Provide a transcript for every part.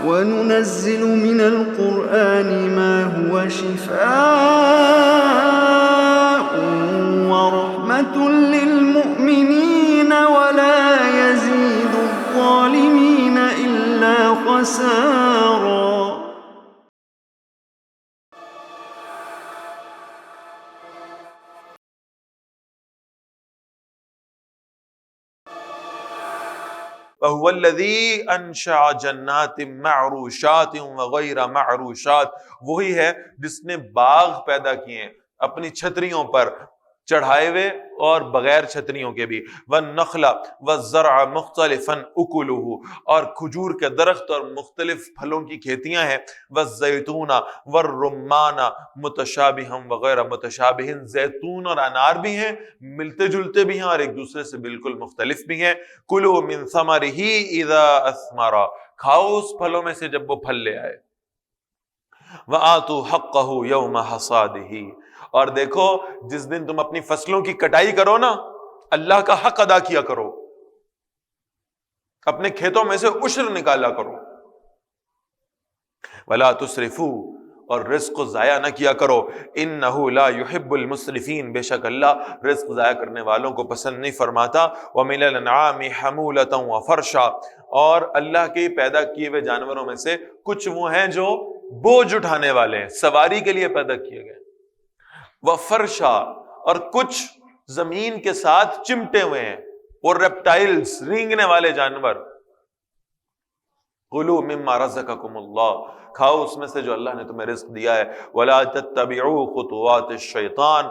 وَنُنَزِّلُ مِنَ الْقُرْآنِ مَا هُوَ شِفَاءٌ وَرَحْمَةٌ لِّلْمُؤْمِنِينَ وَلَا يَزِيدُ الظَّالِمِينَ إِلَّا خَسَارًا. وَهُوَ الَّذِي أَنشَأَ جَنَّاتٍ مَّعْرُوشَاتٍ وَغَيْرَ مَعْرُوشَاتٍ، وہی ہے جس نے باغ پیدا کیے ہیں اپنی چھتریوں پر، چڑھائے ہوئے اور بغیر چھتریوں کے بھی، وَالنَّخْلَ وَالزَّرْعَ مُخْتَلِفًا أُكُلُهُ، اور کھجور کے درخت اور مختلف پھلوں کی کھیتیاں ہیں، وَالزَّيْتُونَ وَالرُّمَّانَ مُتَشَابِهًا وَغَيْرَ مُتَشَابِهٍ، زیتون اور انار بھی ہیں، ملتے جلتے بھی ہیں اور ایک دوسرے سے بالکل مختلف بھی ہیں، کُلُوا مِن ثَمَرِهِ إِذَا أَثْمَرَ، کھاؤ اس پھلوں میں سے جب وہ پھل لے آئے، وَآتُوا حَقَّهُ يَوْمَ حَصَادِهِ، اور دیکھو جس دن تم اپنی فصلوں کی کٹائی کرو نا، اللہ کا حق ادا کیا کرو، اپنے کھیتوں میں سے عشر نکالا کرو، وَلَا تُسْرِفُوا، اور رزق کو ضائع نہ کیا کرو، إِنَّهُ لَا يُحِبُّ الْمُسْرِفِينَ، بے شک اللہ رزق ضائع کرنے والوں کو پسند نہیں فرماتا، وَمِنَ الْأَنْعَامِ حَمُولَةً وَفَرْشًا، اور اللہ کے پیدا کیے ہوئے جانوروں میں سے کچھ وہ ہیں جو بوجھ اٹھانے والے ہیں، سواری کے لیے پیدا کیے گئے، وَفَرْشًا، اور کچھ زمین کے ساتھ چمٹے ہوئے ہیں، اور ریپٹائلز، رینگنے والے جانور، کُلُوا مِمَّا رَزَقَكُمُ اللَّهُ، کھاؤ اس میں سے جو اللہ نے تمہیں رزق دیا ہے، وَلَا تَتَّبِعُوا خُطُوَاتِ الشَّيْطَانِ،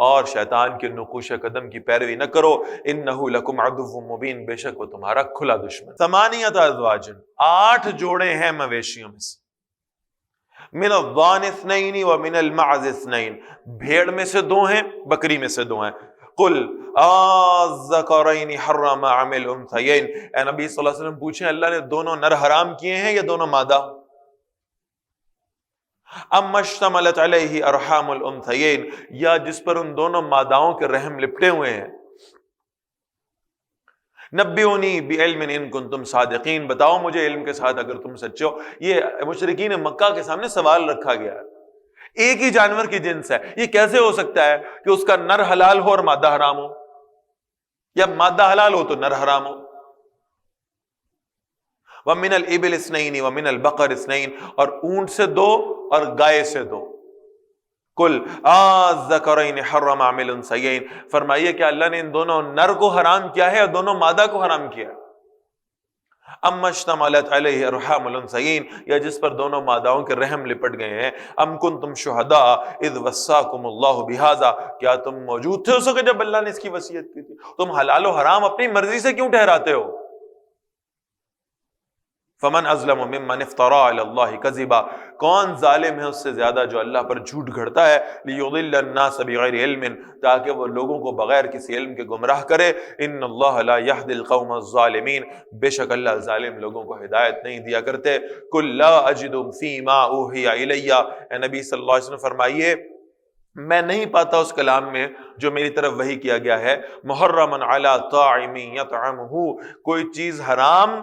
اور شیطان کے نقوش قدم کی پیروی نہ کرو، إِنَّهُ لَكُمْ عَدُوٌّ مُبِينٌ، بے شک وہ تمہارا کھلا دشمن۔ ثمانیۃ ازواج، 8 جوڑے ہیں مویشیوں میں سے، من الضان اثنین ومن المعز اثنین، بھیڑ میں سے 2 ہیں، بکری میں سے 2 ہیں، قل الذکرین حرم ام الانثیین، اے نبی صلی اللہ علیہ وسلم پوچھیں اللہ نے دونوں نر حرام کیے ہیں یا دونوں مادہ؟ ام اشتملت علیہ ارحام الانثیین، یا جس پر ان دونوں ماداؤں کے رحم لپٹے ہوئے ہیں، نبئونی بعلم ان کنتم صادقین، بتاؤ مجھے علم کے ساتھ اگر تم سچے ہو۔ یہ مشرکین مکہ کے سامنے سوال رکھا گیا ہے، ایک ہی جانور کی جنس ہے، یہ کیسے ہو سکتا ہے کہ اس کا نر حلال ہو اور مادہ حرام ہو، یا مادہ حلال ہو تو نر حرام ہو؟ وَمِنَ الْإِبِلِ اثْنَيْنِ وَمِنَ الْبَقَرِ اثْنَيْنِ، اور اونٹ سے 2 اور گائے سے 2، قل الذکرین حرم ام الانثیین، فرمائیے کہ اللہ نے ان دونوں نر کو حرام کیا ہے اور دونوں مادہ کو حرام کیا ہے؟ ام اشتملت علیہ ارحام الانثیین، یا جس پر دونوں ماداؤں کے رحم لپٹ گئے ہیں، ام کنتم شہداء اذ وصاکم اللہ بہذا، کیا تم موجود تھے اس وقت جب اللہ نے اس کی وصیت کی تھی؟ تم حلال و حرام اپنی مرضی سے کیوں ٹھہراتے ہو؟ فمن ازلم ممن افترى علی اللہ کذبا، کون ظالم ہے اس سے زیادہ جو اللہ پر جھوٹ گھڑتا ہے، لیضل الناس بغیر علم، تاکہ وہ لوگوں کو بغیر کسی علم کے گمراہ کرے، ان اللہ لا یہدی القوم الظالمین، بے شک اللہ ظالم لوگوں کو ہدایت نہیں دیا کرتے۔ قل لا اجد فیما اوحی الی، اے نبی صلی اللہ علیہ وسلم فرمائیے میں نہیں پاتا اس کلام میں جو میری طرف وحی کیا گیا ہے، محرما علی طاعم یطعمہ، کوئی چیز حرام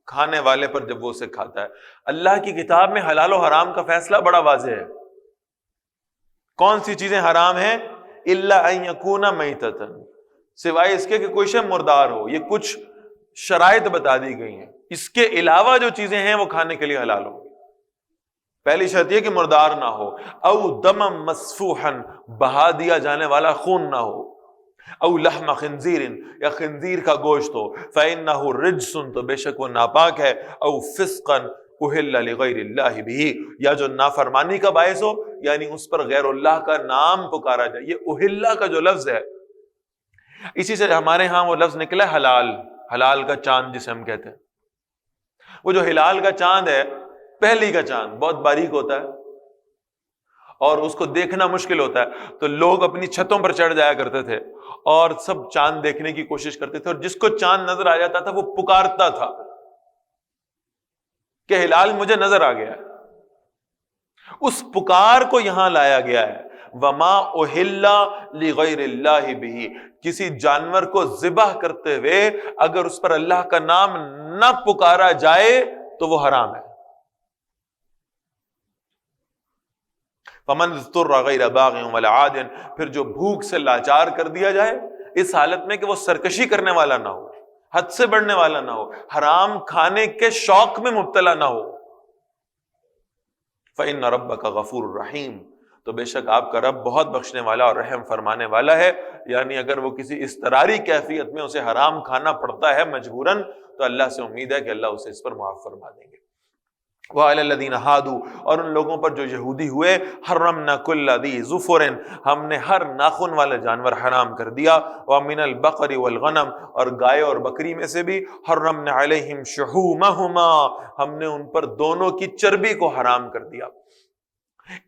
کھانے والے پر جب وہ اسے کھاتا ہے۔ اللہ کی کتاب میں حلال و حرام کا فیصلہ بڑا واضح ہے، کون سی چیزیں حرام ہیں، الا ان یکون میتۃ، سوائے اس کے کہ کوئی شے مردار ہو، یہ کچھ شرائط بتا دی گئی ہیں، اس کے علاوہ جو چیزیں ہیں وہ کھانے کے لیے حلال ہوں گی۔ پہلی شرط یہ کہ مردار نہ ہو، او دم مسفوحا، بہا دیا جانے والا خون نہ ہو، او لحم خنزیر، یا خنزیر کا گوشت ہو، فإنہ رجس، تو بے شک وہ ناپاک ہے، او فسقا اہل لغیر اللہ بھی، یا جو نافرمانی کا باعث ہو، یعنی اس پر غیر اللہ کا نام پکارا جائے۔ یہ اہلہ کا جو لفظ ہے، اسی سے ہمارے ہاں وہ لفظ نکلا ہے حلال، حلال کا چاند جسے ہم کہتے ہیں۔ وہ جو ہلال کا چاند ہے، پہلی کا چاند بہت باریک ہوتا ہے اور اس کو دیکھنا مشکل ہوتا ہے، تو لوگ اپنی چھتوں پر چڑھ جایا کرتے تھے اور سب چاند دیکھنے کی کوشش کرتے تھے، اور جس کو چاند نظر آ جاتا تھا وہ پکارتا تھا کہ ہلال مجھے نظر آ گیا ہے۔ اس پکار کو یہاں لایا گیا ہے، وما اہل لغیر اللہ بھی، کسی جانور کو ذبح کرتے ہوئے اگر اس پر اللہ کا نام نہ پکارا جائے تو وہ حرام ہے۔ فمن اضطر غیر باغ ولا عاد، پھر جو بھوک سے لاچار کر دیا جائے، اس حالت میں کہ وہ سرکشی کرنے والا نہ ہو، حد سے بڑھنے والا نہ ہو، حرام کھانے کے شوق میں مبتلا نہ ہو، فإن ربک غفور رحیم، تو بے شک آپ کا رب بہت بخشنے والا اور رحم فرمانے والا ہے۔ یعنی اگر وہ کسی اضطراری کیفیت میں اسے حرام کھانا پڑتا ہے مجبوراً، تو اللہ سے امید ہے کہ اللہ اسے اس پر معاف فرما دیں گے۔ وَعَلَى الَّذِينَ هَادُوا، اور ان لوگوں پر جو یہودی ہوئے، حرمنا کل ذی ظفر، ہم نے ہر ناخن والا جانور حرام کر دیا، وَمِنَ الْبَقَرِ وَالْغَنَمِ، اور گائے اور بکری میں سے بھی، حرمنا علیہم شحومہما، ہم نے ان پر دونوں کی چربی کو حرام کر دیا،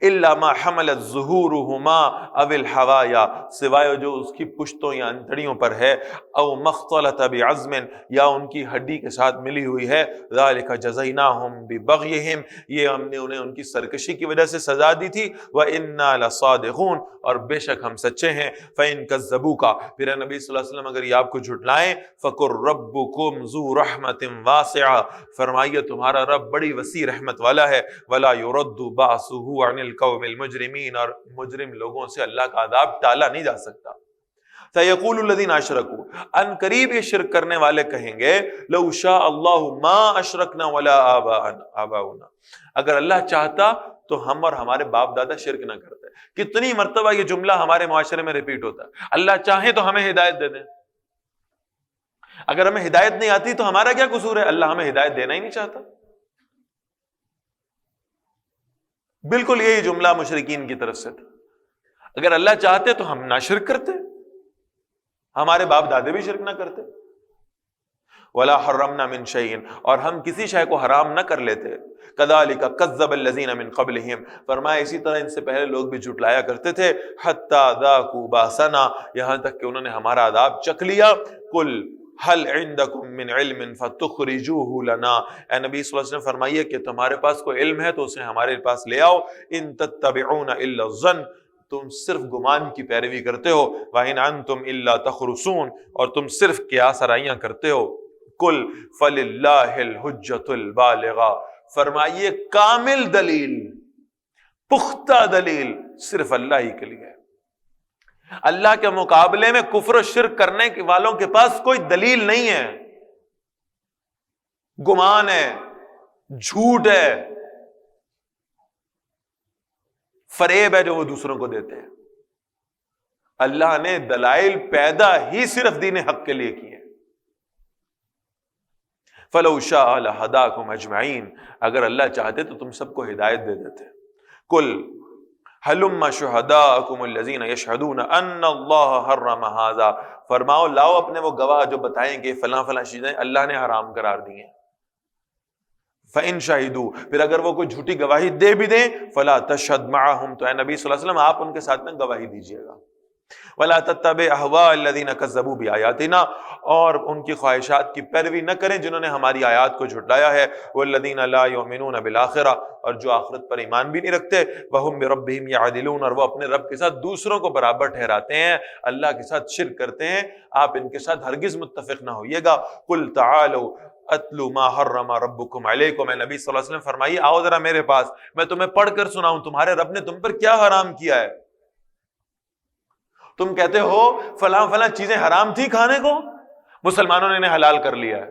الا ما حملت ظہورهما او الحوایا، سوائے جو اس کی پشتوں یا انتڑیوں پر ہے، او مختلط بعظم، یا ان کی ہڈی کے ساتھ ملی ہوئی ہے، ذالک جزیناہم ببغیہم، یہ ہم نے انہیں ان کی سرکشی کی وجہ سے سزا دی تھی، وَإِنَّا لَصَادِقُونَ، اور بے شک ہم سچے ہیں، فَإِن كَذَّبُوكَ، پھر نبی صلی اللہ علیہ وسلم اگر یہ آپ کو جھٹلائیں، فَقُلْ رَبُّكُمْ ذُو رَحْمَةٍ وَاسِعَةٍ، فرمائیے تمہارا رب بڑی وسیع رحمت والا ہے، وَلَا يُرَدُّ بَأْسُهُ عَنِ الْقَوْمِ الْمُجْرِمِينَ، اور مجرم لوگوں سے اللہ کا عذاب ٹالا نہیں جا سکتا۔ سَيَقُولُ الَّذِينَ أَشْرَكُوا، ان قریب یہ شرک کرنے والے کہیں گے، لَوْ شَاءَ اللَّهُ مَا أَشْرَكْنَا وَلَا آبَاؤُنَا، اگر اللہ چاہتا تو ہم اور ہمارے باپ دادا شرک نہ کرتے۔ کتنی مرتبہ یہ جملہ ہمارے معاشرے میں ریپیٹ ہوتا ہے، اللہ چاہے تو ہمیں ہدایت دے دیں، اگر ہمیں ہدایت نہیں آتی تو ہمارا کیا قصور ہے، اللہ ہمیں ہدایت دینا ہی نہیں چاہتا۔ بالکل یہی جملہ مشرکین کی طرف سے تھا، اگر اللہ چاہتے تو ہم نہ شرک کرتے، ہمارے باپ دادے بھی شرک نہ کرتے، ولا حرمنا من شیء، اور ہم کسی شے کو حرام نہ کر لیتے، کذالک کذب الذین من قبلہم، فرمایا اسی طرح ان سے پہلے لوگ بھی جھٹلایا کرتے تھے، حتی ذاقوا باسنا، یہاں تک کہ انہوں نے ہمارا عذاب چکھ لیا، قل هل عندکم من علم فتخرجوه لنا، اے نبی صلی اللہ علیہ وسلم فرمائیے کہ تمہارے پاس کوئی علم ہے تو اسے ہمارے پاس لے آؤ، ان تتبعون الا الظن، تم صرف گمان کی پیروی کرتے ہو، وَإِنْ أَنْتُمْ إِلَّا تَخْرُصُونَ، اور تم صرف قیاس آرائیاں کرتے ہو، قل فَلِلَّهِ الْحُجَّةُ الْبَالِغَةُ، فرمائیے کامل دلیل، پختہ دلیل صرف اللہ ہی کے لیے ہے، اللہ کے مقابلے میں کفر و شرک کرنے والوں کے پاس کوئی دلیل نہیں ہے، گمان ہے، جھوٹ ہے، فریب ہے جو وہ دوسروں کو دیتے ہیں۔ اللہ نے دلائل پیدا ہی صرف دین حق کے لیے کیے۔ فَلَوْ شَاءَ لَهَدَاكُمْ أَجْمَعِينَ، اگر اللہ چاہتے تو تم سب کو ہدایت دے دیتے۔ قُلْ هَلُمَّ شُهَدَاءَكُمُ الَّذِينَ يَشْهَدُونَ أَنَّ اللَّهَ حَرَّمَ هَذَا، فرماؤ لاؤ اپنے وہ گواہ جو بتائیں کہ فلاں فلاں چیزیں اللہ نے حرام قرار دی ہیں۔ فَإِن شَهِدُوا، پھر اگر وہ کوئی جھوٹی گواہی دے بھی دیں، فَلَا تَشْهَدْ مَعَهُمْ، تو اے نبی صلی اللہ علیہ وسلم آپ ان کے ساتھ میں گواہی دیجیے گا۔ وَلَا تَتَّبِعْ أَهْوَاءَ الَّذِينَ كَذَّبُوا بِآيَاتِنَا، اور ان کی خواہشات کی پیروی نہ کریں جنہوں نے ہماری آیات کو جھٹلایا ہے، وَالَّذِينَ لَا يُؤْمِنُونَ بِالْآخِرَةِ، اور جو آخرت پر ایمان بھی نہیں رکھتے، وَهُمْ بِرَبِّهِمْ يَعْدِلُونَ، اور وہ اپنے رب کے ساتھ دوسروں کو برابر ٹھہراتے ہیں، اللہ کے ساتھ شرک کرتے ہیں، آپ ان کے ساتھ ہرگز متفق نہ ہوئیے گا۔ قُلْ تَعَالَوْا اتلو ما حرم ربکم علیکم، اے نبی صلی اللہ علیہ وسلم فرمائیے آؤ ذرا میرے پاس، میں تمہیں پڑھ کر سناؤں تمہارے رب نے تم پر کیا حرام کیا ہے۔ تم کہتے ہو فلاں فلاں چیزیں حرام تھی کھانے کو، مسلمانوں نے انہیں حلال کر لیا ہے،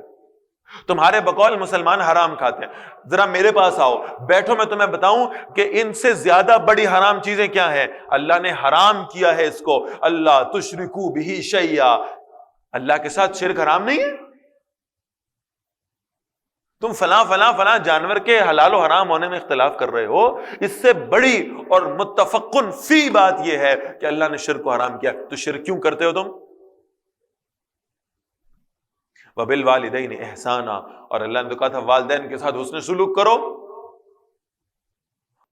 تمہارے بقول مسلمان حرام کھاتے ہیں، ذرا میرے پاس آؤ، بیٹھو میں تمہیں بتاؤں کہ ان سے زیادہ بڑی حرام چیزیں کیا ہیں۔ اللہ نے حرام کیا ہے اس کو، اللہ تشرکو بہ شیئا، اللہ کے ساتھ شرک حرام نہیں ہے۔ تم فلاں فلاں فلاں جانور کے حلال و حرام ہونے میں اختلاف کر رہے ہو، اس سے بڑی اور متفقن فی بات یہ ہے کہ اللہ نے شرک کو حرام کیا، تو شرک کیوں کرتے ہو تم؟ وَبِالْوَالِدَيْنِ إِحْسَانًا، اور اللہ نے تو کہا تھا والدین کے ساتھ حسن سلوک کرو۔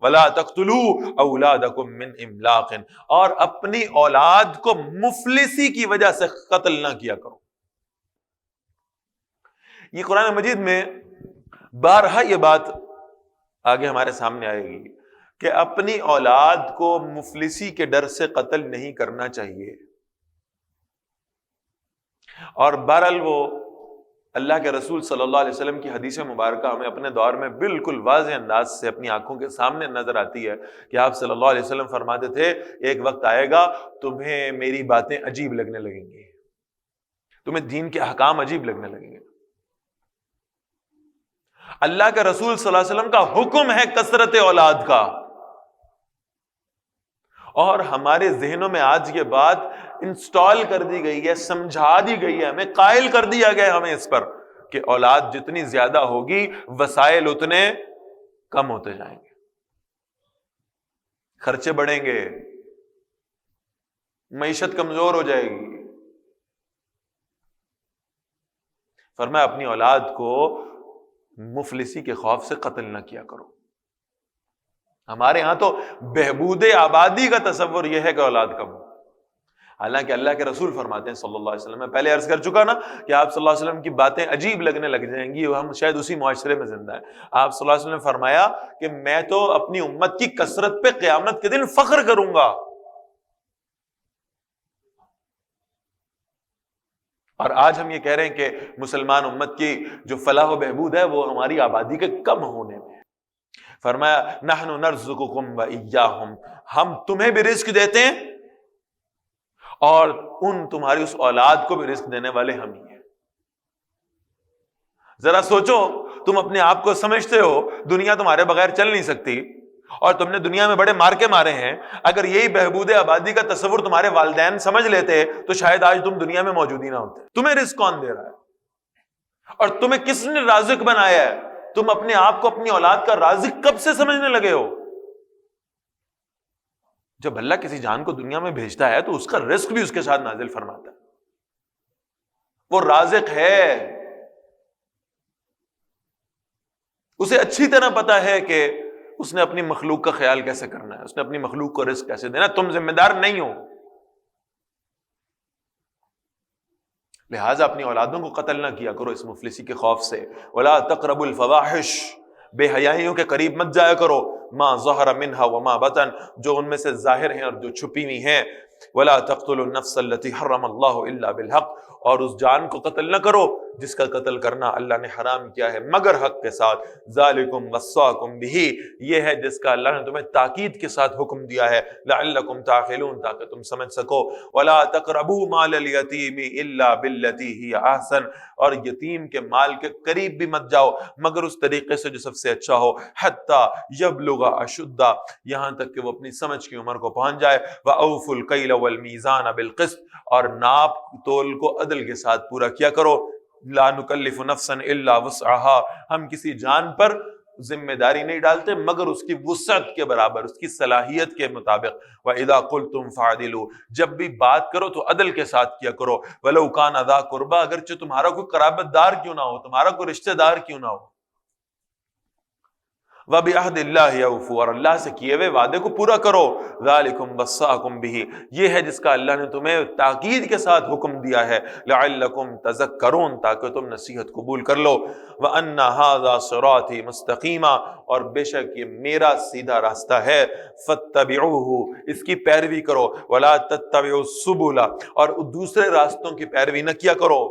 وَلَا تَقْتُلُوا أَوْلَادَكُمْ مِنْ إِمْلَاقٍ، اور اپنی اولاد کو مفلسی کی وجہ سے قتل نہ کیا کرو۔ یہ قرآن مجید میں بارہا یہ بات آگے ہمارے سامنے آئے گی کہ اپنی اولاد کو مفلسی کے ڈر سے قتل نہیں کرنا چاہیے، اور بہرحال وہ اللہ کے رسول صلی اللہ علیہ وسلم کی حدیث مبارکہ ہمیں اپنے دور میں بالکل واضح انداز سے اپنی آنکھوں کے سامنے نظر آتی ہے کہ آپ صلی اللہ علیہ وسلم فرماتے تھے ایک وقت آئے گا تمہیں میری باتیں عجیب لگنے لگیں گی، تمہیں دین کے احکام عجیب لگنے لگیں گے۔ اللہ کے رسول صلی اللہ علیہ وسلم کا حکم ہے کثرت اولاد کا، اور ہمارے ذہنوں میں آج یہ بات انسٹال کر دی گئی ہے، سمجھا دی گئی ہے، ہمیں قائل کر دیا گیا ہے ہمیں اس پر کہ اولاد جتنی زیادہ ہوگی وسائل اتنے کم ہوتے جائیں گے، خرچے بڑھیں گے، معیشت کمزور ہو جائے گی۔ فرمایا اپنی اولاد کو مفلسی کے خوف سے قتل نہ کیا کرو۔ ہمارے ہاں تو بہبود آبادی کا تصور یہ ہے کہ اولاد کم ہو، حالانکہ اللہ کے رسول فرماتے ہیں صلی اللہ علیہ وسلم، میں پہلے عرض کر چکا نا کہ آپ صلی اللہ علیہ وسلم کی باتیں عجیب لگنے لگ جائیں گی، ہم شاید اسی معاشرے میں زندہ ہیں۔ آپ صلی اللہ علیہ وسلم نے فرمایا کہ میں تو اپنی امت کی کثرت پہ قیامت کے دن فخر کروں گا، اور آج ہم یہ کہہ رہے ہیں کہ مسلمان امت کی جو فلاح و بہبود ہے وہ ہماری آبادی کے کم ہونے میں ہے۔ فرمایا نحن نرزقکم و ایاہم، ہم تمہیں بھی رزق دیتے ہیں اور ان تمہاری اس اولاد کو بھی رزق دینے والے ہم ہی ہیں۔ ذرا سوچو، تم اپنے آپ کو سمجھتے ہو دنیا تمہارے بغیر چل نہیں سکتی، اور تم نے دنیا میں بڑے مارکے مارے ہیں، اگر یہی بہبود آبادی کا تصور تمہارے والدین سمجھ لیتے تو شاید آج تم دنیا میں موجود ہی نہ ہوتے۔ تمہیں رزق کون دے رہا ہے اور تمہیں کس نے رازق بنایا ہے؟ تم اپنے آپ کو اپنی اولاد کا رازق کب سے سمجھنے لگے ہو؟ جب اللہ کسی جان کو دنیا میں بھیجتا ہے تو اس کا رزق بھی اس کے ساتھ نازل فرماتا ہے، وہ رازق ہے، اسے اچھی طرح پتا ہے کہ اس نے اپنی مخلوق کا خیال کیسے کرنا ہے، اس نے اپنی مخلوق کو رزق کیسے دینا، تم ذمہ دار نہیں ہو۔ لہٰذا اپنی اولادوں کو قتل نہ کیا کرو اس مفلسی کے خوف سے۔ ولا تقربوا الفواحش، بے حیائیوں کے قریب مت جایا کرو، ما ظہر منها وما بطن، جو ان میں سے ظاہر ہیں اور جو چھپی ہوئی ہیں۔ ولا تقتلوا النفس التي حرم الله الا بالحق، اور اس جان کو قتل نہ کرو جس کا قتل کرنا اللہ نے حرام کیا ہے مگر حق کے ساتھ۔ ذالکم وصاکم بہ، یہ ہے جس کا اللہ نے تمہیں تاکید کے ساتھ حکم دیا ہے، لعلکم تعقلون، تاکہ تم سمجھ سکو۔ ولا تقربوا مال الیتیم الا بالتی ہی احسن، اور یتیم کے مال کے قریب بھی مت جاؤ مگر اس طریقے سے جو سب سے اچھا ہو، حتی یبلغ اشدہ، یہاں تک کہ وہ اپنی سمجھ کی عمر کو پہنچ جائے۔ وأوفوا الکیل والمیزان بالقسط، اور ناپ تول کو عدل کے ساتھ پورا کیا کرو۔ لا نکلف نفسا الا وسعها، ہم کسی جان پر ذمہ داری نہیں ڈالتے مگر اس کی وسعت کے برابر، اس کی صلاحیت کے مطابق۔ وَإِذَا قُلْتُمْ فَعْدِلُوا، جب بھی بات کرو تو عدل کے ساتھ کیا کرو۔ وَلَوْ كَانَ ذَا قُرْبَىٰ، اگرچہ تمہارا کوئی قرابت دار کیوں نہ ہو، تمہارا کوئی رشتہ دار کیوں نہ ہو۔ وَبِعَهْدِ اللَّهِ أَوْفُوا، اور اللہ سے کیے ہوئے وعدے کو پورا کرو۔ ذَلِكُمْ وَصَّاكُمْ بِهِ، یہ ہے جس کا اللہ نے تمہیں تاکید کے ساتھ حکم دیا ہے۔ لَعَلَّكُمْ تَذَكَّرُونَ، تاکہ تم نصیحت قبول کر لو۔ وَأَنَّ هَذَا صِرَاطِي مُسْتَقِيمًا، اور بے شک یہ میرا سیدھا راستہ ہے۔ فَاتَّبِعُوهُ، اس کی پیروی کرو۔ وَلَا تَتَّبِعُوا السُّبُلَ، اور دوسرے راستوں کی پیروی نہ کیا کرو۔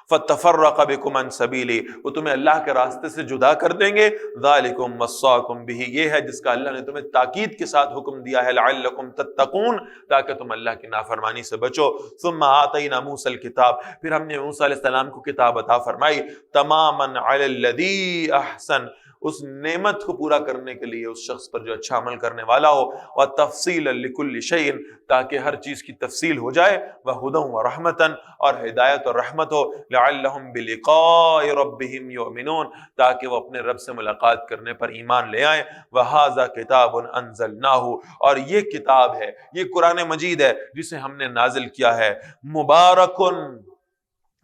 فَتَفَرَّقَ بِكُمْ عَنْ سَبِيلِهِ، وہ تمہیں اللہ کے راستے سے جدا کر دیں گے۔ ذَلِكُمْ وَصَّاكُمْ بِهِ، یہ ہے جس کا اللہ نے تمہیں تاکید کے ساتھ حکم دیا ہے۔ لَعَلَّكُمْ تَتَّقُونَ، تاکہ تم اللہ کی نافرمانی سے بچو۔ ثُمَّ آتَيْنَا مُوسَى الْكِتَابَ، پھر ہم نے موسیٰ علیہ السلام کو کتاب عطا فرمائی۔ تَمَامًا عَلَى الَّذِي أَحْسَنَ، اس نعمت کو پورا کرنے کے لیے اس شخص پر جو اچھا عمل کرنے والا ہو۔ وَتَفْصِيلًا لِكُلِّ شَيْءٍ، تاکہ ہر چیز کی تفصیل ہو جائے۔ وَهُدًى وَرَحْمَةً، اور ہدایت اور رحمت ہو۔ لَعَلَّهُمْ بِلِقَاءِ رَبِّهِمْ يُؤْمِنُونَ، تاکہ وہ اپنے رب سے ملاقات کرنے پر ایمان لے آئیں۔ وَهَذَا كِتَابٌ أَنزَلْنَاهُ، اور یہ کتاب ہے، یہ قرآن مجید ہے جسے ہم نے نازل کیا ہے۔ مبارکٌ،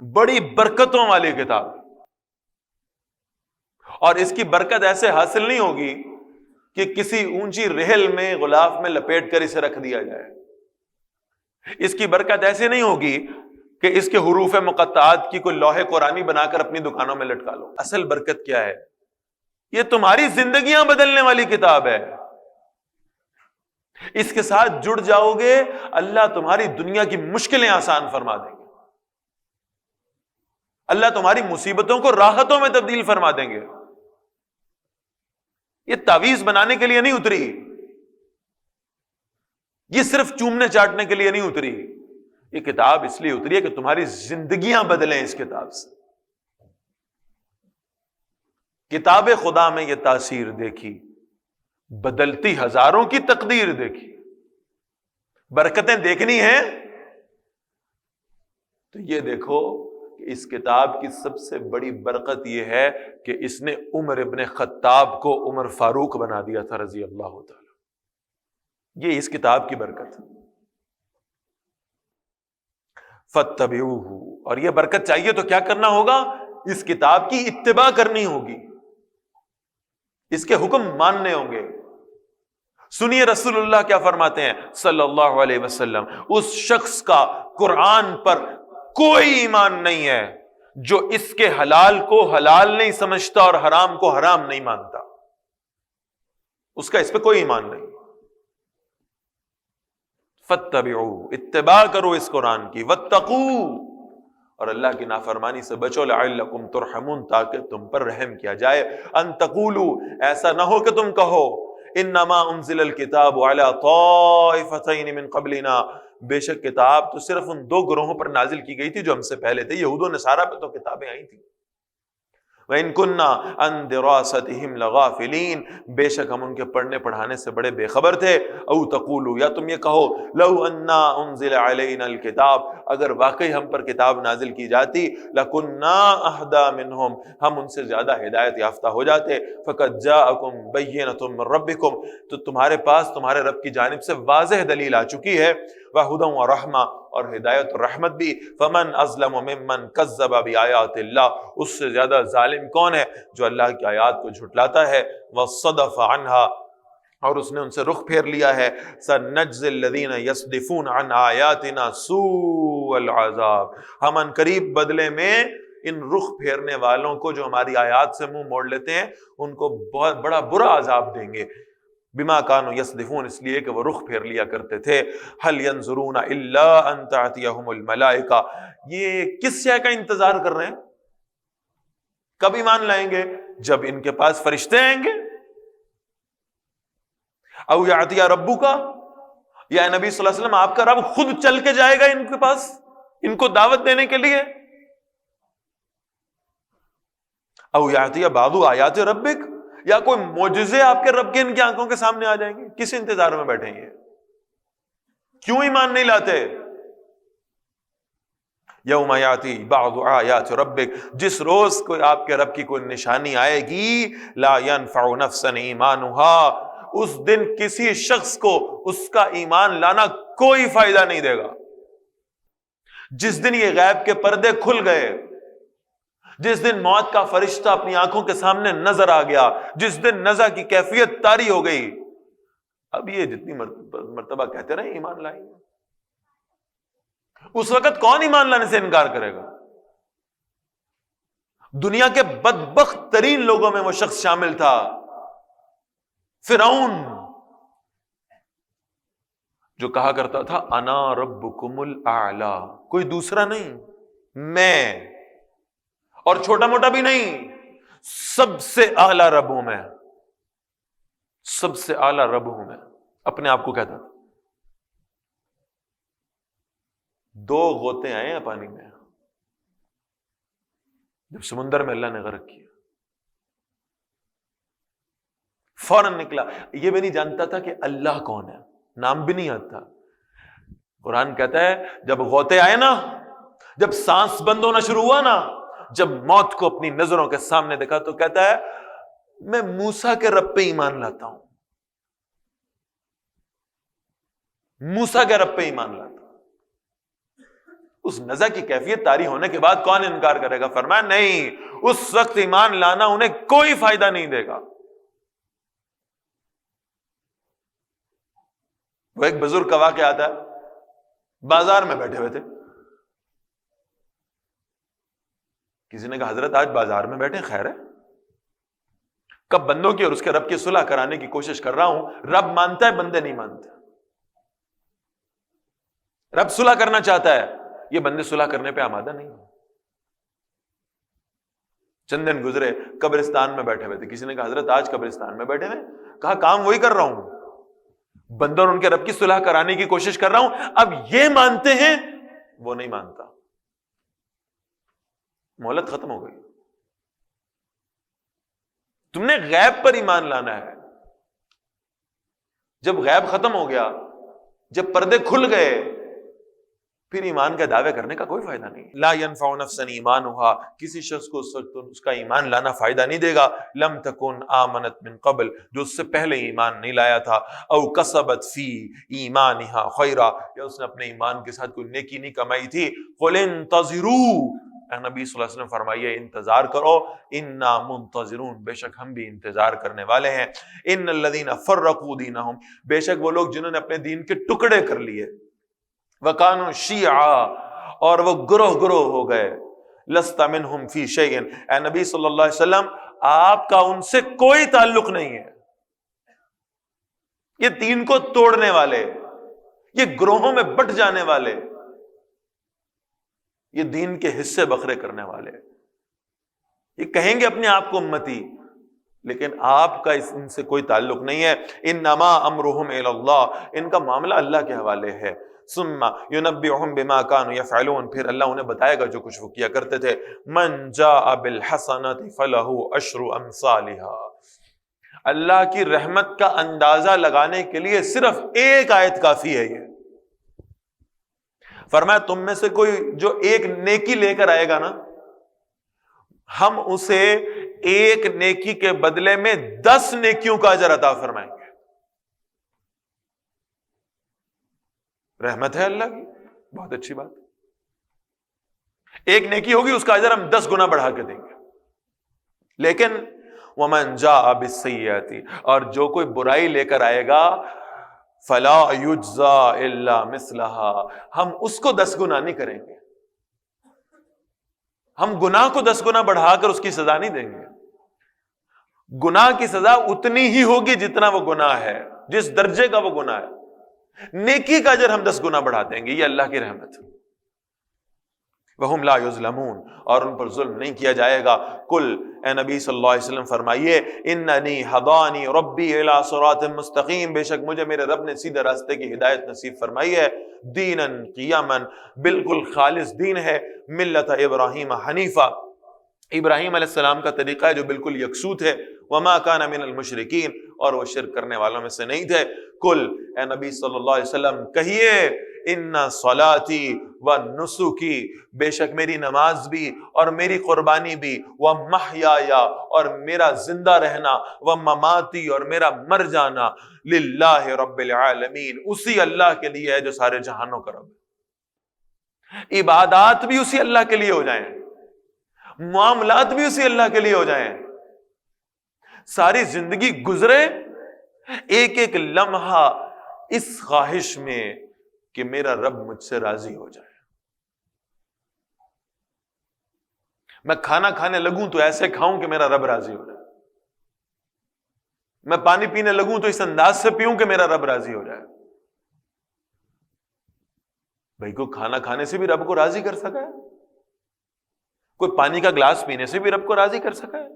بڑی برکتوں والی کتاب، اور اس کی برکت ایسے حاصل نہیں ہوگی کہ کسی اونچی رحل میں غلاف میں لپیٹ کر اسے رکھ دیا جائے۔ اس کی برکت ایسے نہیں ہوگی کہ اس کے حروف مقطعات کی کوئی لوح قرآنی بنا کر اپنی دکانوں میں لٹکا لو۔ اصل برکت کیا ہے؟ یہ تمہاری زندگیاں بدلنے والی کتاب ہے۔ اس کے ساتھ جڑ جاؤ گے، اللہ تمہاری دنیا کی مشکلیں آسان فرما دیں گے۔ اللہ تمہاری مصیبتوں کو راحتوں میں تبدیل فرما دیں گے. یہ تعویذ بنانے کے لیے نہیں اتری، یہ صرف چومنے چاٹنے کے لیے نہیں اتری. یہ کتاب اس لیے اتری ہے کہ تمہاری زندگیاں بدلیں اس کتاب سے. کتاب خدا میں یہ تاثیر دیکھی، بدلتی ہزاروں کی تقدیر دیکھی. برکتیں دیکھنی ہیں تو یہ دیکھو کہ اس کتاب کی سب سے بڑی برکت یہ ہے کہ اس نے عمر ابن خطاب کو عمر فاروق بنا دیا تھا رضی اللہ تعالی. یہ اس کتاب کی برکت ہے. فاتبعوہ، اور یہ برکت چاہیے تو کیا کرنا ہوگا؟ اس کتاب کی اتباع کرنی ہوگی، اس کے حکم ماننے ہوں گے. سنیے رسول اللہ کیا فرماتے ہیں صلی اللہ علیہ وسلم، اس شخص کا قرآن پر کوئی ایمان نہیں ہے جو اس کے حلال کو حلال نہیں سمجھتا اور حرام کو حرام نہیں مانتا. اس کا اس پہ کوئی ایمان نہیں. فاتبعوا، اتباع کرو اس قرآن کی، واتقوا، اور اللہ کی نافرمانی سے بچو، لعلکم ترحمون، تاکہ تم پر رحم کیا جائے. ان تقولوا، ایسا نہ ہو کہ تم کہو انما انزل الکتاب علی طائفتین من قبلنا، بے شک کتاب تو صرف ان دو گروہوں پر نازل کی گئی تھی جو ہم سے پہلے تھے. یہود و نصارہ پہ تو کتابیں آئی تھیں. وَإِن كُنَّا عَن دِرَاسَتِهِمْ لَغَافِلِينَ، بے شک ہم ان کے پڑھنے پڑھانے سے بڑے بے خبر تھے. او تقولوا، یا تم یہ کہو لو انا انزل علینا الکتاب، اگر واقعی ہم پر کتاب نازل کی جاتی، لَكُنَّا أَهْدَىٰ مِنْهُمْ، ہم ان سے زیادہ ہدایت یافتہ ہو جاتے. فَقَدْ جَاءَكُمْ بَيِّنَةٌ مِّن رَبِّكُمْ، تو تمہارے پاس تمہارے رب کی جانب سے واضح دلیل آ چکی ہے. وَهُدًى وَرَحْمَةٌ، اور ہدایت اور رحمت بھی. فمن ازلم ممن کذب بآیات اللہ، اس سے زیادہ ظالم کون ہے جو اللہ کی آیات کو جھٹلاتا ہے. وصدف عنها، اور اس نے ان سے رخ پھیر لیا ہے. سنجزی الذین یصدفون عن آیاتنا سوء العذاب، ہم ان قریب بدلے میں ان رخ پھیرنے والوں کو جو ہماری آیات سے منہ موڑ لیتے ہیں ان کو بہت بڑا برا عذاب دیں گے. بما کانوا یصدفون، اس لیے کہ وہ رخ پھیر لیا کرتے تھے. هل ينظرون الا ان تأتيهم الملائکہ، یہ کس شے کا انتظار کر رہے ہیں؟ کب ایمان لائیں گے؟ جب ان کے پاس فرشتے آئیں گے. او یأتی ربک، یا نبی صلی اللہ علیہ وسلم آپ کا رب خود چل کے جائے گا ان کے پاس ان کو دعوت دینے کے لیے. او یأتی بعض آیات ربک، یا کوئی معجزے آپ کے رب کے ان کی آنکھوں کے سامنے آ جائیں گے. کس انتظار میں بیٹھے ہیں؟ کیوں ایمان نہیں لاتے؟ یوم یاتی بعض آیات ربک، جس روز کوئی آپ کے رب کی کوئی نشانی آئے گی، لا ينفع نفسا ایمانها، اس دن کسی شخص کو اس کا ایمان لانا کوئی فائدہ نہیں دے گا. جس دن یہ غیب کے پردے کھل گئے، جس دن موت کا فرشتہ اپنی آنکھوں کے سامنے نظر آ گیا، جس دن نزع کی کیفیت طاری ہو گئی، اب یہ جتنی مرتبہ کہتے رہے ایمان لائیں گے، اس وقت کون ایمان لانے سے انکار کرے گا؟ دنیا کے بدبخت ترین لوگوں میں وہ شخص شامل تھا، فرعون، جو کہا کرتا تھا انا ربکم الاعلی، کوئی دوسرا نہیں، میں، اور چھوٹا موٹا بھی نہیں، سب سے اعلی رب ہوں میں، سب سے اعلی رب ہوں میں، اپنے آپ کو کہتا تھا. 2 غوطے آئے ہیں پانی میں جب سمندر میں اللہ نے غرق کیا، فوراً نکلا. یہ بھی نہیں جانتا تھا کہ اللہ کون ہے، نام بھی نہیں آتا. قرآن کہتا ہے جب غوطے آئے نا، جب سانس بند ہونا شروع ہوا نا، جب موت کو اپنی نظروں کے سامنے دیکھا تو کہتا ہے میں موسیٰ کے رب پہ ایمان لاتا ہوں، موسیٰ کے رب پہ ایمان لاتا ہوں. اس نزع کی کیفیت طاری ہونے کے بعد کون انکار کرے گا؟ فرمایا نہیں، اس وقت ایمان لانا انہیں کوئی فائدہ نہیں دے گا. وہ ایک بزرگ کا واقعہ آتا ہے، بازار میں بیٹھے ہوئے تھے، کسی نے کہا حضرت آج بازار میں بیٹھے خیر ہے؟ کب بندوں کی اور اس کے رب کی صلح کرانے کی کوشش کر رہا ہوں، رب مانتا ہے بندے نہیں مانتے. رب صلح کرنا چاہتا ہے، یہ بندے صلح کرنے پہ آمادہ نہیں. چند دن گزرے، قبرستان میں بیٹھے ہوئے تھے. کسی نے کہا حضرت آج قبرستان میں بیٹھے ہوئے؟ کہا کام وہی کر رہا ہوں، بندوں اور ان کے رب کی صلح کرانے کی کوشش کر رہا ہوں. اب یہ مانتے ہیں، وہ نہیں مانتا. مہلت ختم ہو گئی. تم نے غیب پر ایمان لانا ہے. جب غیب ختم ہو گیا، جب پردے کھل گئے، پھر ایمان کے دعوے کرنے کا کوئی فائدہ نہیں. لا ينفع نفسا ایمانها، کسی شخص کو اس کا ایمان لانا فائدہ نہیں دے گا. لم تکن آمنت من قبل، جو اس سے پہلے ایمان نہیں لایا تھا. او کسبت فی ایمانها خیرا، یا اس نے اپنے ایمان کے ساتھ کوئی نیکی نہیں کمائی تھی. قل انتظروا، اے نبی صلی اللہ علیہ وسلم فرمائیے انتظار کرو. انا منتظرون، بے شک ہم بھی انتظار کرنے والے ہیں. ان الذین فرقوا دینہم، بے شک وہ لوگ جنہوں نے اپنے دین کے ٹکڑے کر لیے. وَكَانُوا شِيَعًا، اور وہ گروہ گروہ ہو گئے. لَسْتَ مِنْهُمْ فِي شَيْءٍ، اے نبی صلی اللہ علیہ وسلم آپ کا ان سے کوئی تعلق نہیں ہے. یہ دین کو توڑنے والے، یہ گروہوں میں بٹ جانے والے، یہ دین کے حصے بکھرے کرنے والے، یہ کہیں گے اپنے آپ کو امتی، لیکن آپ کا ان سے کوئی تعلق نہیں ہے. انما امرهم الی اللہ، ان کا معاملہ اللہ کے حوالے ہے. ثم ينبئهم بما كانوا يفعلون، پھر اللہ انہیں بتائے گا جو کچھ وہ کیا کرتے تھے. من جاء بالحسنة فله عشر امثالها، اللہ کی رحمت کا اندازہ لگانے کے لیے صرف ایک آیت کافی ہے. یہ فرمایا تم میں سے کوئی جو ایک نیکی لے کر آئے گا نا، ہم اسے ایک نیکی کے بدلے میں 10 نیکیوں کا اجر عطا فرمائیں گے. رحمت ہے اللہ کی، بہت اچھی بات. ایک نیکی ہوگی، اس کا اجر ہم 10 گنا بڑھا کے دیں گے. لیکن ومن جاء بالسیئۃ، اور جو کوئی برائی لے کر آئے گا، فلا یجزا الا مثلها، ہم اس کو 10 گنا نہیں کریں گے. ہم گناہ کو 10 گنا بڑھا کر اس کی سزا نہیں دیں گے. گناہ کی سزا اتنی ہی ہوگی جتنا وہ گناہ ہے، جس درجے کا وہ گناہ ہے. نیکی کا اجر ہم 10 گنا بڑھا دیں گے. یہ اللہ کی رحمت. وَهُمْ لَا يُظْلَمُونَ، اور ان پر ظلم نہیں کیا جائے گا. قل، اے نبی صلی اللہ علیہ وسلم فرمائیے، اننی ہدانی ربی الی صراط مستقیم، بے شک مجھے میرے رب نے سیدھے راستے کی ہدایت نصیب فرمائی ہے. دینا قیما، بالکل خالص دین ہے. ملت ابراہیم حنیفہ، ابراہیم علیہ السلام کا طریقہ ہے جو بالکل یکسو تھے. وما کان من المشرکین، اور وہ شرک کرنے والوں میں سے نہیں تھے. کل، اے نبی صلی اللہ علیہ وسلم کہیے، ان صلاتی و نسکی، بے شک میری نماز بھی اور میری قربانی بھی، و محیایا، اور میرا زندہ رہنا، و مماتی، اور میرا مر جانا، للہ رب العالمین، اسی اللہ کے لیے ہے جو سارے جہانوں کا رب ہے. عبادات بھی اسی اللہ کے لیے ہو جائیں، معاملات بھی اسی اللہ کے لیے ہو جائیں. ساری زندگی گزرے ایک ایک لمحہ اس خواہش میں کہ میرا رب مجھ سے راضی ہو جائے. میں کھانا کھانے لگوں تو ایسے کھاؤں کہ میرا رب راضی ہو جائے. میں پانی پینے لگوں تو اس انداز سے پیوں کہ میرا رب راضی ہو جائے. بھائی کو کھانا کھانے سے بھی رب کو راضی کر سکا ہے؟ کوئی پانی کا گلاس پینے سے بھی رب کو راضی کر سکا ہے؟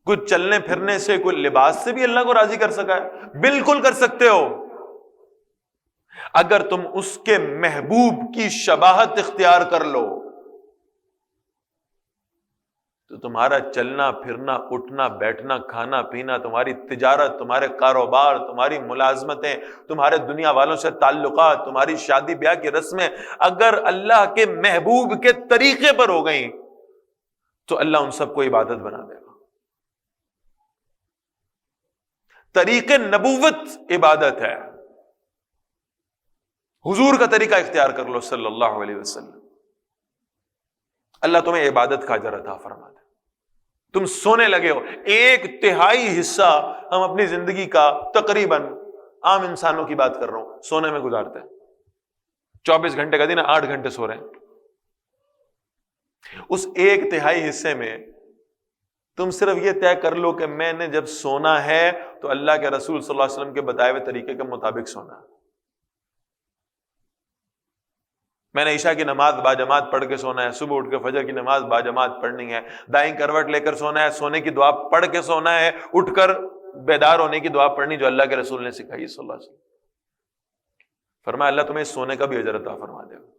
کوئی چلنے پھرنے سے، کوئی لباس سے بھی اللہ کو راضی کر سکا ہے؟ بالکل کر سکتے ہو، اگر تم اس کے محبوب کی شباہت اختیار کر لو تو تمہارا چلنا پھرنا، اٹھنا بیٹھنا، کھانا پینا، تمہاری تجارت، تمہارے کاروبار، تمہاری ملازمتیں، تمہارے دنیا والوں سے تعلقات، تمہاری شادی بیاہ کی رسمیں اگر اللہ کے محبوب کے طریقے پر ہو گئیں تو اللہ ان سب کو عبادت بنا دے گا. طریق نبوت عبادت ہے. حضور کا طریقہ اختیار کر لو صلی اللہ علیہ وسلم، اللہ تمہیں عبادت کا اجر عطا فرما دے. تم سونے لگے ہو، 1/3 حصہ ہم اپنی زندگی کا تقریباً، عام انسانوں کی بات کر رہا ہوں، سونے میں گزارتے ہیں. 24 گھنٹے کا دن 8 گھنٹے سو رہے ہیں. اس 1/3 حصے میں تم صرف یہ طے کر لو کہ میں نے جب سونا ہے تو اللہ کے رسول صلی اللہ علیہ وسلم کے بتائے ہوئے طریقے کے مطابق سونا. میں نے عشاء کی نماز باجماعت پڑھ کے سونا ہے، صبح اٹھ کے فجر کی نماز باجماعت پڑھنی ہے، دائیں کروٹ لے کر سونا ہے، سونے کی دعا پڑھ کے سونا ہے، اٹھ کر بیدار ہونے کی دعا پڑھنی جو اللہ کے رسول نے سکھائی صلی اللہ علیہ وسلم۔ فرمایا اللہ تمہیں اس سونے کا بھی اجر عطا فرما دے گا۔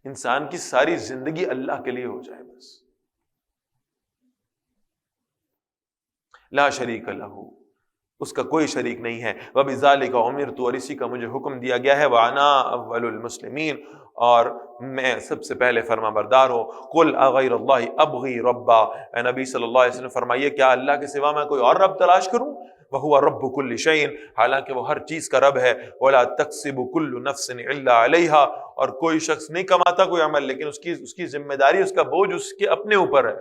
انسان کی ساری زندگی اللہ کے لیے ہو جائے بس، لا شریک لہ، اس کا کوئی شریک نہیں ہے، وَبِذَلِكَ أُمِرْتُ، اور اسی کا مجھے حکم دیا گیا ہے، وَأَنَا أَوَّلُ الْمُسْلِمِينَ، اور میں سب سے پہلے فرما بردار ہوں۔ قُلْ أَغَيْرَ اللَّهِ أَبْغِي رَبًّا، اے نبی صلی اللہ علیہ وسلم فرمائیے کیا اللہ کے سوا میں کوئی اور رب تلاش کروں؟ وَهُوَ رَبُّ كُلِّ شَيْءٍ، حالانکہ وہ ہر چیز کا رب ہے، وَلَا تَكْسِبُ كُلُّ نَفْسٍ إِلَّا عَلَيْهَا، اور کوئی شخص نہیں کماتا کوئی عمل لیکن اس کی ذمہ داری، اس کا بوجھ اس کے اپنے اوپر ہے۔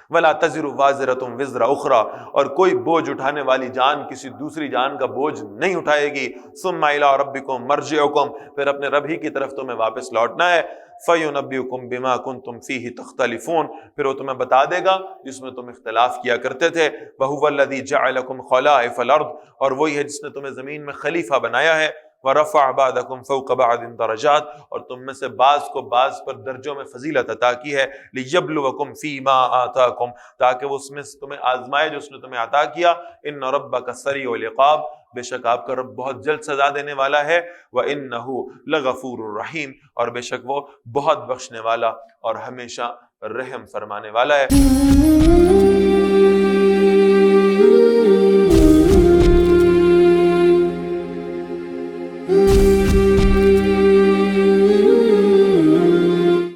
وَلَا تَزِرُ وَازِرَةٌ وِزْرَ أُخْرَىٰ، اور کوئی بوجھ اٹھانے والی جان کسی دوسری جان کا بوجھ نہیں اٹھائے گی۔ ثُمَّ إِلَىٰ رَبِّكُمْ مَرْجِعُكُمْ، پھر اپنے رب ہی کی طرف تمہیں واپس لوٹنا ہے۔ فَيُنَبِّئُكُمْ بِمَا كُنتُمْ فِيهِ تَخْتَلِفُونَ، پھر وہ تمہیں بتا دے گا جس میں تم اختلاف کیا کرتے تھے۔ وَهُوَ الَّذِي جَعَلَكُمْ خَلَائِفَ الْأَرْضِ، اور وہی ہے جس نے تمہیں زمین میں خلیفہ بنایا ہے۔ وَرَفَعَ بَعْضَكُمْ فَوْقَ بَعْضٍ دَرَجَاتٍ، اور تم میں سے بعض کو بعض پر درجوں میں فضیلت عطا کی ہے۔ لِيَبْلُوَكُمْ فِي مَا آتَاكُمْ، تاکہ وہ اس میں سے تمہیں آزمائے جو اس نے تمہیں عطا کیا۔ إِنَّ رَبَّكَ سَرِيعُ الْعِقَابِ، بے شک آپ کا رب بہت جلد سزا دینے والا ہے۔ وَإِنَّهُ لَغَفُورٌ رَحِيمٌ، اور بے شک وہ بہت بخشنے والا اور ہمیشہ رحم فرمانے والا ہے۔